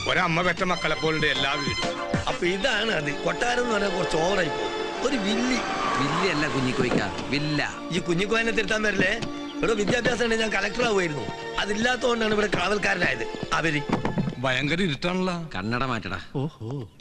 ഒരമ്മ പെറ്റ മക്കളെ പോലുണ്ട് എല്ലാ വീടും. അപ്പൊ ഇതാണ് അത്. കൊട്ടാരം എന്ന് പറഞ്ഞാൽ കുറച്ച് ഓവറായി പോകും. ഒരു വില്ലല്ല കുഞ്ഞിക്കോയ്ക്ക, വില്ല. ഈ കുഞ്ഞിക്കോയനെ തിരുത്താൻ വരില്ലേ? ഇവിടെ വിദ്യാഭ്യാസം ഉണ്ടെങ്കിൽ ഞാൻ കളക്ടർ ആവുമായിരുന്നു. അതില്ലാത്തതുകൊണ്ടാണ് ഇവിടെ കാവൽക്കാരനായത്. അവര് ഭയങ്കര ഇരുട്ടാണല്ലോ. കണ്ണട മാറ്റടാ.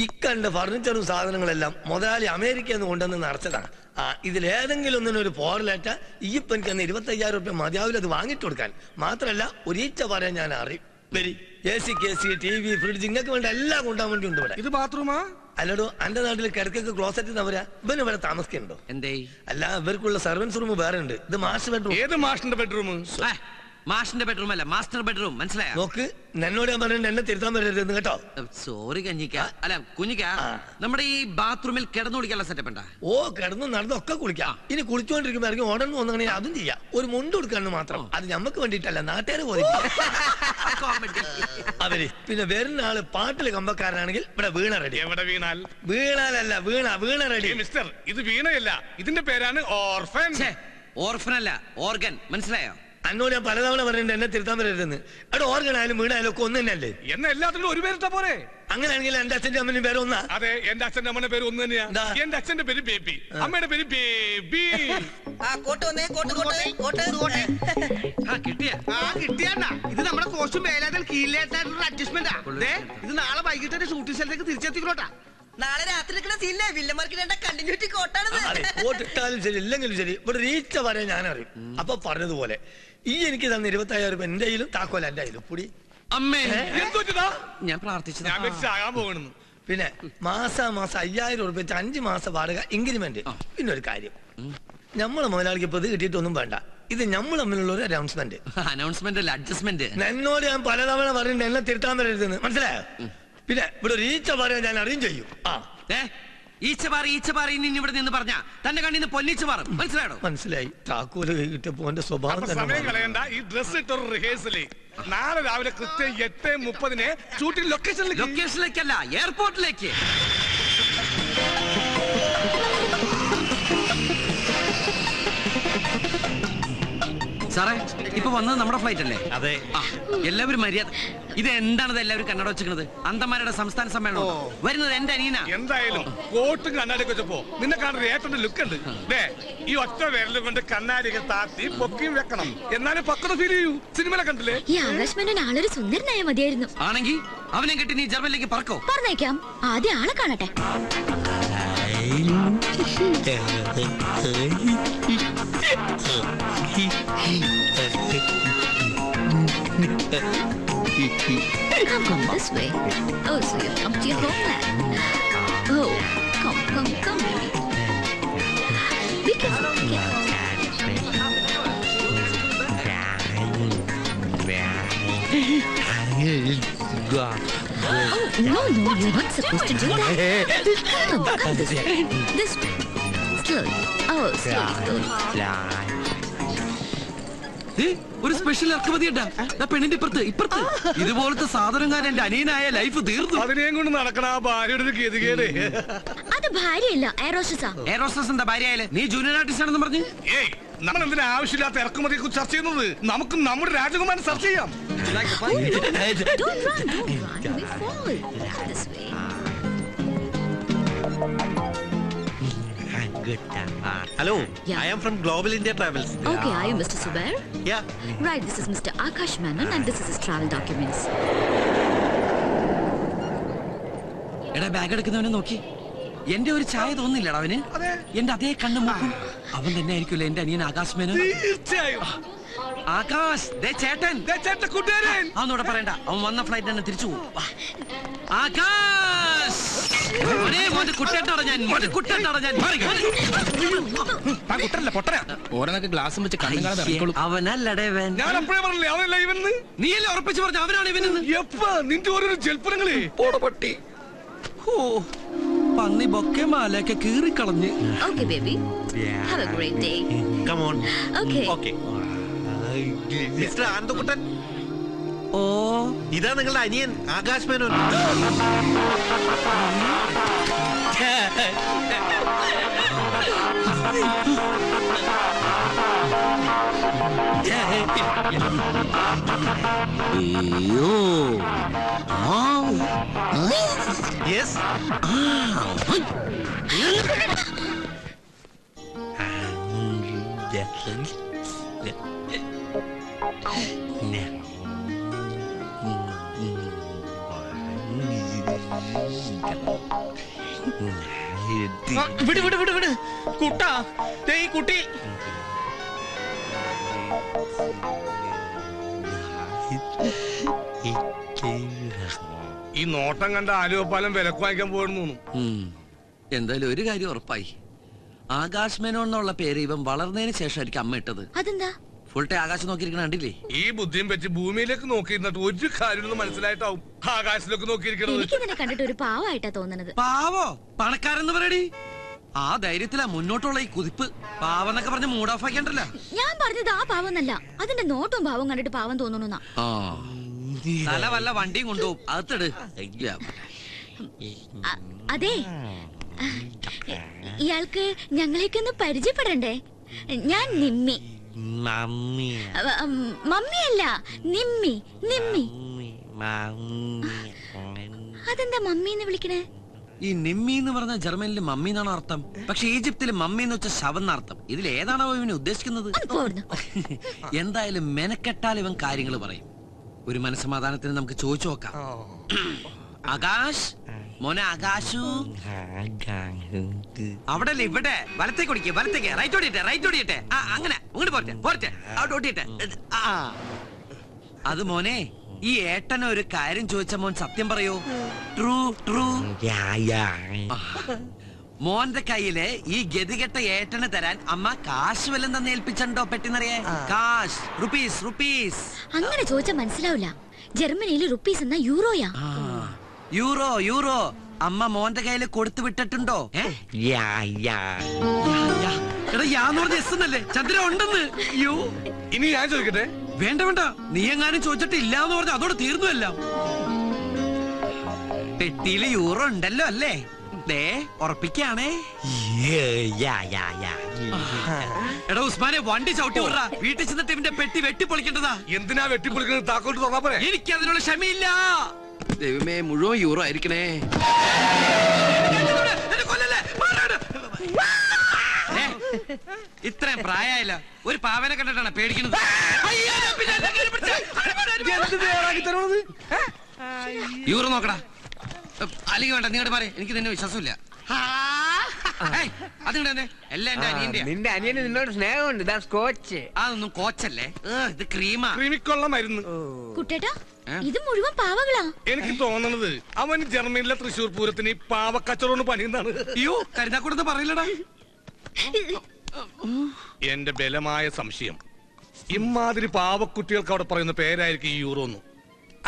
ഇക്കണ്ട ഫർണിച്ചറും സാധനങ്ങളെല്ലാം മുതലാളി അമേരിക്കയിൽ നിന്ന് കൊണ്ടുവന്ന് നടത്തതാണ്. ഇതിലേതെങ്കിലും ഒന്നിനൊരു പോറലേറ്റ ഈ ഇപ്പൊ എനിക്ക് 25,000 രൂപ മതിയാവില്ല അത് വാങ്ങിട്ട് കൊടുക്കാൻ. മാത്രല്ല ഒരീച്ച പറയാൻ ഞാൻ അറിയും. വരി AC, KC, TV, ഫ്രിഡ്ജ് ഇങ്ങക്ക് വേണ്ട എല്ലാം കൊണ്ടാൻ വേണ്ടി ഉണ്ട് ഇവിടെ. ഇത് ബാത്റൂമാ? അല്ലടോ, എന്റെ നാട്ടിൽ കിടക്കൊക്കെ ക്ലോസറ്റ് എന്നവരാ. ഇവന് ഇവിടെ താമസിക്കുന്നുണ്ടോ? എന്തേ? അല്ല, ഇവർക്കുള്ള സർവൻസ് റൂം വേറെ ഉണ്ട്. ഇത് മാസ്റ്റർ ബെഡ്റൂം. ഏത് മാഷിന്റെ ബെഡ്റൂം? മാഷിന്റെ ബെഡ്റൂം അല്ല, മാസ്റ്റർ ബെഡ്റൂം. മനസ്സിലായോ? നോക്ക്, എന്നോട് ഞാൻ പറഞ്ഞിട്ട് എന്നെ തിരുത്താൻ വരരുത് കേട്ടോ. സോറി കഞ്ഞിക്ക, അല്ല കുഞ്ഞിക്ക. നമ്മുടെ ഈ ബാത്റൂമിൽ കിടന്നു കുളിക്കാനുള്ള സെറ്റപ്പ് ഉണ്ടാ? ഓ, കിടന്നു നടന്നൊക്കെ കുളിക്കാം. ഇനി കുളിച്ചോണ്ടിരിക്കുമ്പോ ഇറങ്ങി ഓടണം വന്നെങ്കിൽ അതും ചെയ്യാം. ഒരു മുണ്ട് കൊടുക്കാന്ന് മാത്രം. അത് ഞമ്മക്ക് വേണ്ടിട്ടല്ല, നാട്ടുകാരെ പോലെ. അവര് പിന്നെ വരുന്ന ആള് പാട്ടില് കമ്പക്കാരനാണെങ്കിൽ ഇവിടെ വീണ റെഡി. എവിടെ വീണാൽ? വീണാലല്ല, വീണ റെഡി. മിസ്റ്റർ, ഇത് വീണയല്ല, ഇതിന്റെ പേരാണ് ഓർഫൻ. ഓർഫൻ അല്ല, ഓർഗൻ. മനസ്സിലായോ? അന്നോട് ഞാൻ പലതവണ പറഞ്ഞിട്ട് എന്നെ തിരുത്താൻ വരരുതെന്ന്. അവിടെ ഓർഗൻ ആയാലും വീണായാലും ഒക്കെ ഒന്ന് തന്നെയല്ലേ? എന്നെ എല്ലാത്തിനും ഒരു പേരിട്ടാ പോരെ? അങ്ങനെയാണെങ്കിൽ എന്റെ അച്ഛന്റെ അമ്മനും പേര് ഒന്നാ? അതെ, എന്റെ അച്ഛന്റെ അമ്മയുടെ പേര് ഒന്ന് തന്നെയാ. എന്റെ അച്ഛന്റെ പേര് ബേബി, അമ്മയുടെ പേര് ബേബി. കിട്ടിയാ ഇത് നമ്മുടെ കോസ്റ്റ്യൂം വേലാതിൽ കീഴിലേറ്റായിട്ടുള്ള അഡ്ജസ്റ്റ്മെന്റാ. ഇത് നാളെ വൈകിട്ട് ഷൂട്ടിംഗ് സ്ഥലത്തേക്ക് തിരിച്ചെത്തിക്കോട്ടാ. നാളെ രാത്രി സീനിലെ വില്ലന്മാർക്ക് കണ്ടിന്യൂറ്റി കോട്ടാണ്. ശരി ഇല്ലെങ്കിലും ശരി, ഇവിടെ റീച്ച പറയാൻ ഞാൻ അറിയും. അപ്പൊ പറഞ്ഞതുപോലെ ഈ എനിക്ക് തന്നെ 25,000 രൂപ എന്റെ കയ്യിലും താക്കോല എന്റെ കയ്യിലും. പുടി അമ്മേ, ഞാൻ പ്രാർത്ഥിച്ചു. പിന്നെ മാസം 5,000 രൂപ വെച്ച് 5 മാസം വാടക ഇൻക്രിമെന്റ്. പിന്നെ ഒരു കാര്യം, നമ്മളെ മുതലാളിക്ക് ഇപ്പൊ ഇത് കിട്ടിയിട്ടൊന്നും വേണ്ട. ഇത് നമ്മൾ തമ്മിലുള്ള ഒരു അനൗൺസ്മെന്റ്. അനൗൺസ്മെന്റ് അല്ല, അഡ്ജസ്റ്റ്മെന്റ്. എന്നോട് ഞാൻ പലതവണ പറഞ്ഞിട്ട് എന്നെ തിരുത്താൻ വരരുതെന്ന്. മനസ്സിലായോ? പിന്നെ ഇവിടെ റീച്ച പറയാൻ ഞാൻ അറിയും ചെയ്യും. ഈച്ചപാറി ഇവിടെ നിന്ന് പറഞ്ഞ തന്റെ കണ്ണിന്ന് പൊന്നിച്ച് മാറും. മനസ്സിലായോ? മനസ്സിലായി. താക്കോല് കിട്ടിയപ്പോ എന്റെ സ്വഭാവം സമയം കളയണ്ട. ഈ ഡ്രസ് ഇട്ടൊരു റിഹേഴ്സല് നാളെ രാവിലെ കൃത്യം 8:30 ഷൂട്ടിംഗ് ലൊക്കേഷനിലേക്കല്ല, എയർപോർട്ടിലേക്ക്. സാറേ, ഇപ്പൊ വന്നത് നമ്മുടെ ഫ്ലൈറ്റ് അല്ലേ? അതെ. എല്ലാവരും മര്യാദ. ഇത് എന്താണത് എല്ലാവരും കണ്ണട വെച്ചിരിക്കുന്നത്? അന്തമാരുടെ സംസ്ഥാന സമ്മേളനം വരുന്നത് എന്റെ അനിയനാ. എന്തായാലും കോട്ടും കണ്ണാടിയൊക്കെ വെച്ചപ്പോ നിന്നെ കാണുന്ന ഏറ്റവും ലുക്ക് ഉണ്ട്. ഈ ഒറ്റ വിരലും കൊണ്ട് കണ്ണാടിയൊക്കെ താത്തി പൊക്കിയും വെക്കണം, എന്നാലും പക്വത ഫീൽ ചെയ്യൂ. സിനിമയിലെ കണ്ടില്ലേ? ഈ ആകാശ് ആളൊരു സുന്ദരനായ മതിയായിരുന്നു. ആണെങ്കിൽ അവനെ കെട്ടി നീ ജർമ്മനിലേക്ക് പറക്കോ? പറഞ്ഞേക്കാം, ആദ്യം ആളെ കാണട്ടെ. Come this way. Oh, so you've come to your homeland. Oh, come, baby. Be careful, Oh, no, you're not supposed to do that. Come this way. This way. Slowly. Oh, slowly. ഒരു special ഇറക്കുമതി പെണ്ണിന്റെ ഇപ്പുറത്ത് ഇതുപോലത്തെ സാധനക്കാരൻ എന്റെ അനിയനായ life തീർന്നു. അതിനെയും കൊണ്ട് നടക്കണ ആ ഭാര്യയുടെ ഗതികേട്. അത് ഭാര്യയല്ല, എയറോസ്റ്റസാ. എയറോസ്റ്റസ് എന്താ ഭാര്യയായാലേ? നീ ജൂനിയർ ആർട്ടിസ്റ്റ് ആണെന്ന് പറഞ്ഞു. നമ്മൾ എന്തിനാ ആവശ്യമില്ലാത്ത ഇറക്കുമതിയെ കുറിച്ച് ചർച്ച ചെയ്യുന്നത്? നമുക്ക് നമ്മുടെ രാജകുമാരൻ ചർച്ച ചെയ്യാം. Don't run. We fall. This way. Hello, Yeah. I am from Global India Travels. Okay, are you Mr. Subair? Yeah. Right, this is Mr. Akash Menon and this is his travel documents. എടാ, bag എടുക്കുന്നവനെ നോക്കി എന്റെ ഒരു ചായ തോന്നില്ലടാ അവന്. എന്റെ അതേ കണ്ണു നോക്കും. അവൻ തന്നെ ആയിരിക്കുമല്ലോ എന്റെ അനിയൻ ആകാശ് മേനോൻ. തീർച്ചയായും. ആകാശ്, ചേട്ടൻ കൂട്ടുകാരൻ. അവനോട് പറയണ്ട, അവൻ വന്ന ഫ്ലൈറ്റ് തന്നെ തിരിച്ചു പോകും. ആകാശ്, അവനല്ലടേ. നീയല്ലേ ഉറപ്പിച്ചു പറഞ്ഞു അവനാണ് ഇവനെന്ന്? നിന്റെ ഓരോ ജൽപ്പനങ്ങളെ പട്ടി. പന്നി ബൊക്കെ മാലയൊക്കെ കീറിക്കളഞ്ഞ്. Okay, baby. Have a great day. Come on. Okay. Okay. Mr. Anandakutan. ഓ, ഇതാ നിങ്ങളുടെ അനിയൻ ആകാശ് മേനോൻ. അയ്യോ, യെസ്. വിട് വിട് വിട് വിട് കുട്ടാ, ദേ ഈ കുട്ടി. ഈ നോട്ടം കണ്ട ആലുവപ്പാലം വിലക്ക് വാങ്ങിക്കാൻ പോയെന്ന് തോന്നുന്നു. എന്തായാലും ഒരു കാര്യം ഉറപ്പായി, ആകാശ് മേനോൻ എന്നുള്ള പേര് ഇവൻ വളർന്നതിന് ശേഷമായിരിക്കും അമ്മ ഇട്ടത്. അതെന്താ? ഫുൾ ടൈം ആകാശം നോക്കിയിരിക്കണ കണ്ടില്ലേ? ഈ ബുദ്ധിയും വെച്ച് ഭൂമിയിലേക്ക് നോക്കിയിരുന്നിട്ട് ഒരു കാര്യം മനസ്സിലായിട്ടാവും ആകാശത്തിലേക്ക് നോക്കിയിരിക്കണത്. എനിക്ക് നിന്നെ കണ്ടിട്ട് ഒരു പാവായിട്ടാ തോന്നണത്. പാവോ? പണക്കാരെന്ന് പറയടി. ആ ധൈര്യത്തിലാ മുന്നോട്ടുള്ള ഈ കുതിപ്പ്. പാവെന്നൊക്കെ പറഞ്ഞ് മൂഡ് ഓഫ് ആക്കിയണ്ടല്ലോ. ഞാൻ പറഞ്ഞത് ആ പാവന്നല്ല, അതിന്റെ നോട്ടും ഭാവം കണ്ടിട്ട് പാവം തോന്നണുന്നാ. തല വല്ല വണ്ടിയും കൊണ്ടുപോകും, അകത്തിട്. അതെ, ഇയാൾക്ക് ഞങ്ങളെയൊക്കെ ഒന്ന് പരിചയപ്പെടണ്ടേ? ഞാൻ നിമ്മി. മമ്മിയല്ല, നിമ്മി. നിമ്മി. അതെന്താ മമ്മി എന്ന് വിളിക്കണേ? ഈ നിമ്മി എന്ന് പറഞ്ഞ ജർമ്മനിൽ മമ്മി എന്നാണ് അർത്ഥം. പക്ഷെ ഈജിപ്തിൽ മമ്മി എന്ന് വെച്ച ശവം എന്നർത്ഥം. ഇതിൽ ഏതാണോ ഇവന് ഉദ്ദേശിക്കുന്നത്? എന്തായാലും മെനക്കെട്ടാൽ ഇവൻ കാര്യങ്ങൾ പറയും. ഒരു മനസ്സമാധാനത്തിന് നമുക്ക് ചോദിച്ചു നോക്കാം. ആകാശ്, മോനെ ആകാശു. അവിടെ അല്ലേ, ഇവിടെ വലത്തേക്ക് ഓടിക്കേ, വലത്തേക്ക്. റൈറ്റ് ഓടിയട്ടെ, റൈറ്റ് ഓടിയട്ടെ. അങ്ങനെ ഇങ്ങോട്ട് പോരട്ടെ, പോരട്ടെ, അവിടെ ഓടിയട്ടെ. അത് മോനെ, ഈ ഏട്ടനെ ഒരു കാര്യം ചോദിച്ച മോൻ സത്യം പറയൂ. True true. മോന്റെ കയ്യില് ഈ ഗതികെട്ട ഏട്ടന് തരാൻ അമ്മ കാശ് വല്ലതും തന്നെ ഏൽപ്പിച്ചോ? പെട്ടിന്നറിയേ, കാശ്, റുപ്പീസ്, റുപ്പീസ്. അങ്ങനെ ചോദിച്ചാൽ മനസ്സിലാവില്ല. ജർമ്മനിയിൽ റുപ്പീസ് എന്നാ യൂറോയാ. Euro, euro. അമ്മ മോന്റെ കയ്യില് കൊടുത്തു വിട്ടിട്ടുണ്ടോ? എടാ, യാന്ന് പറഞ്ഞ എസ് എന്നല്ലേ? ചന്ദ്ര ഉണ്ടെന്ന്. യോ, ഇനി ഞാൻ ചോദിക്കട്ടെ? വേണ്ട വേണ്ട, നീ എങ്ങാനും ചോദിച്ചിട്ട് ഇല്ലാന്ന് പറഞ്ഞ അതോടെ തീർന്നു എല്ലാം. പെട്ടിയില് യൂറോ ഉണ്ടല്ലോ അല്ലേ? ദേ ഉറപ്പിക്കാണേ. എടാ ഉസ്മാനെ, വണ്ടി ചവിട്ടി വിട. വീട്ടിൽ ചെന്നിട്ട് ഇവന്റെ പെട്ടി വെട്ടിപ്പൊളിക്കേണ്ടതാ. എന്തിനാ വെട്ടിപ്പൊളിക്കുന്നത്? താക്കോട്ട് തുറന്നാ പോരെ? എനിക്ക് അതിനുള്ള ക്ഷമയില്ല. ദൈവമേ, മുഴുവൻ യൂറോ ആയിരിക്കണേ. ഇത്രയും പ്രായമായില്ല, ഒരു പാവനെ കണ്ടിട്ടാണ് പേടിക്കുന്നത്. യൂറോ നോക്കടാ, അല്ലെങ്കിൽ വേണ്ട, നിങ്ങളുടെ മാറി. എനിക്ക് നിന്നെ വിശ്വാസമില്ല. അതിങ്ങനെ എല്ലാം എന്റെ അനിയന്റെ. നിന്റെ അനിയന് നിന്നോട് സ്നേഹമുണ്ട്. ഇതാ സ്കോച്ച്. അതൊന്നും കോച്ചല്ലേ, ഇത് ക്രീമാ. ക്രീമിക്കൊള്ള മരുന്ന്. കുട്ടേട്ടാ, ഇത് മുഴുവൻ പാവകളാ. എനിക്ക് തോന്നണത് അവൻ ജർമ്മനിയിലെ തൃശ്ശൂർ പൂരത്തിന് പാവക്കച്ചവടം പണിയുന്നതാണ്. അയ്യോ, കരുതാക്കൂടെന്ന് പറയില്ലടാ. എന്റെ ബലമായ സംശയം, ഇമാതിരി പാവക്കുട്ടികൾക്ക് അവിടെ പറയുന്ന പേരായിരിക്കും ഈ യൂറോ എന്ന്.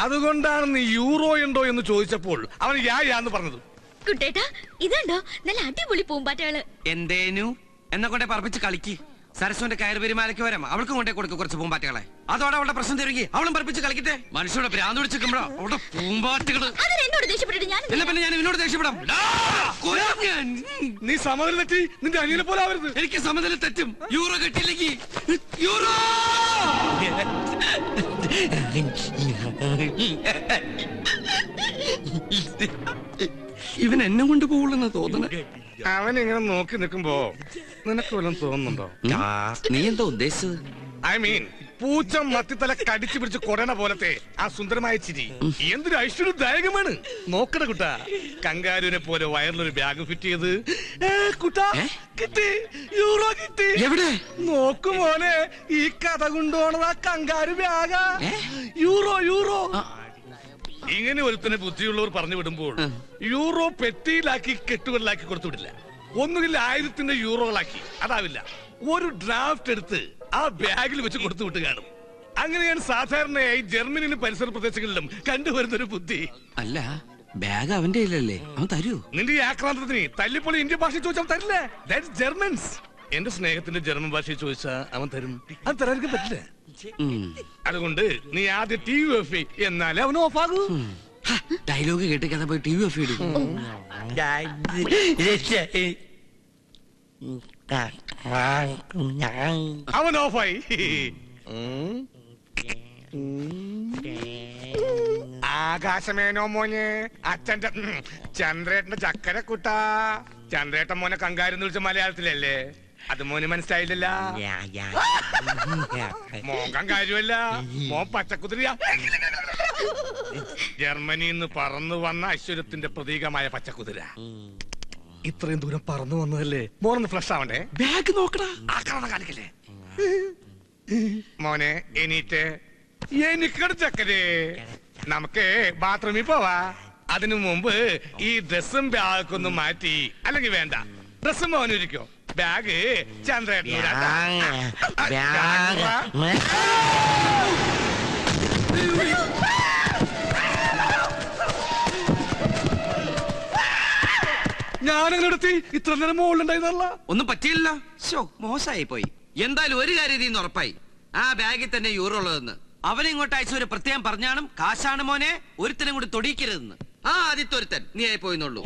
അതുകൊണ്ടാണ് നീ യൂറോ ഉണ്ടോ എന്ന് ചോദിച്ചപ്പോൾ അവൻ യാന്ന് പറഞ്ഞത്. കുട്ടേട്ടാ, ഇതുണ്ടോ നല്ല അടിപൊളി പൂമ്പാറ്റകള്. എന്തേനു എന്നെ കൊണ്ടേ പറപ്പിച്ച് കളിക്ക്. സരസ്വന്റെ കയറ് പെരുമാലയ്ക്ക് വരാം, അവൾക്കും കൊണ്ടേ കൊടുക്കും കുറച്ച് പൂമ്പാറ്റകളെ. അതോടെ അവളുടെ പ്രശ്നം തരുകി, അവളും പറപ്പിച്ച് കളിക്കട്ടെ. മനുഷ്യരുടെ ഭ്രാന്ത് പിടിച്ചിരിക്കുമ്പോഴോ അവിടെ പൂമ്പാറ്റകള്. എന്നോട് ദേഷ്യപ്പെട്ടിട്ട് ഞാൻ എന്നാ പിന്നെ ഞാൻ ഇവനോട് ദേഷ്യപ്പെടാം. നീ സമനില തെറ്റി നിന്റെ അനിയനെ പോലെ ആവരുത്. എനിക്ക് സമനില തെറ്റും. യൂറോ കിട്ടിയില്ലെങ്കിൽ യൂറോ. ഇവൻ എന്നെ കൊണ്ട് പോകുള്ളെന്ന് തോന്നണ. അവൻ ഇങ്ങനെ നോക്കി നിൽക്കുമ്പോ നിനക്ക് വല്ലതും തോന്നുന്നുണ്ടോ? നീ എന്താ ഉദ്ദേശിച്ചത്? ഐ മീൻ, പൂച്ച മത്തിത്തല കടിച്ചു പിടിച്ച് കൊടണ പോലത്തെ ആ സുന്ദരമായ ചിരി എന്തൊരു ഐശ്വര്യദായകമാണ്. നോക്കണ കുട്ടാ, കങ്കാരുവിനെ പോലെ വയറിലൊരു ബാഗ് ഫിറ്റ് ചെയ്ത്. കുട്ടാ, കിട്ടി, യൂറോ കിട്ടി. എവിടെ? നോക്കുമോനെ, ഈ കഥ കൊണ്ടുപോണത് ആ കങ്കാരു ബാഗാ. Euro, euro. ഇങ്ങനെ ഒരുത്തനെ ബുദ്ധിയുള്ളവർ പറഞ്ഞു വിടുമ്പോൾ യൂറോ പെട്ടിയിലാക്കി കെട്ടുകളിലാക്കി കൊടുത്തു വിടില്ല. ഒന്നുകിൽ 1000 യൂറോകളാക്കി, അതാവില്ല, ഒരു ഡ്രാഫ്റ്റ് എടുത്ത് ആ ബാഗിൽ വെച്ച് കൊടുത്തു വിട്ട് കാണും. അങ്ങനെയാണ് സാധാരണയായി ജർമ്മനിയിലും പരിസര പ്രദേശങ്ങളിലും കണ്ടുവരുന്നൊരു ബുദ്ധി. അല്ല, ബാഗ് അവന്റെ കയ്യിലല്ലേ, അവൻ തരൂ? നിന്റെ ഈ ആക്രാന്തത്തിന് തല്ലിപ്പൊളി ഇന്ത്യൻ ഭാഷ ചോദിച്ചാൽ തരില്ല. That's Germans. എന്റെ സ്നേഹത്തിന്റെ ജർമ്മൻ ഭാഷയിൽ ചോദിച്ചാ അവൻ തരും. അത് തരാതിരിക്കാൻ പറ്റില്ല. അതുകൊണ്ട് നീ ആദ്യം TV ഓഫ് എന്നാലേ അവൻ ഓഫ് ആകൂ. ഡയലോഗ് കേട്ട് കഥ പോയി TV ഓഫ് ഇടും. അവൻ ഓഫായി. ആകാശമേനോ മോനെ അച്ഛന്റെ ചന്ദ്രേട്ടന്റെ ചക്കര കുട്ടാ. ചന്ദ്രേട്ടൻ മോനെ കങ്കാരെന്ന് വിളിച്ച മലയാളത്തിലല്ലേ? അത് മോന് മനസ്സിലായില്ലല്ല. മോൻ കങ്കാരുമല്ല, മോൻ പച്ചക്കുതിരിയാ. ജർമ്മനിന്ന് പറന്നു വന്ന ഐശ്വര്യത്തിന്റെ പ്രതീകമായ പച്ചക്കുതിര. ഇത്രയും ദൂരം പറന്നു വന്നതല്ലേ, മോനൊന്ന് ഫ്രഷ് ആവണ്ടേ? ബാഗ് നോക്കടാ. ആക്രമണം കാണിക്കല്ലേ മോനെ? എണീറ്റ് എനിക്കട് ചക്കരേ, നമുക്ക് ബാത്റൂമിൽ പോവാ. അതിനു മുമ്പ് ഈ ഡ്രസ്സും ബാഗൊന്നും മാറ്റി. അല്ലെങ്കിൽ വേണ്ട, ഡ്രസ്സും മോനിരിക്കോ, ബാഗ് ചന്ദ്രേട്ടൻ. ഞാനെടുത്തി ഇത്ര നേരം മുകളിലുണ്ടായിരുന്നല്ല. ഒന്നും പറ്റിയില്ല. മോശമായി പോയി. എന്തായാലും ഒരു കാര്യം ഇതിന്ന് ഉറപ്പായി, ആ ബാഗിൽ തന്നെ യൂറോ ഉള്ളതെന്ന്. അവനെ ഇങ്ങോട്ട് അയച്ചവര് പ്രത്യേകം പറഞ്ഞാണ്, കാശാണ് മോനെ, ഒരുത്തനും കൂടി തൊടിയിക്കരുതെന്ന്. ആ ആദ്യത്തെ ഒരുത്തൻ നീ ആയി പോയിന്നുള്ളൂ.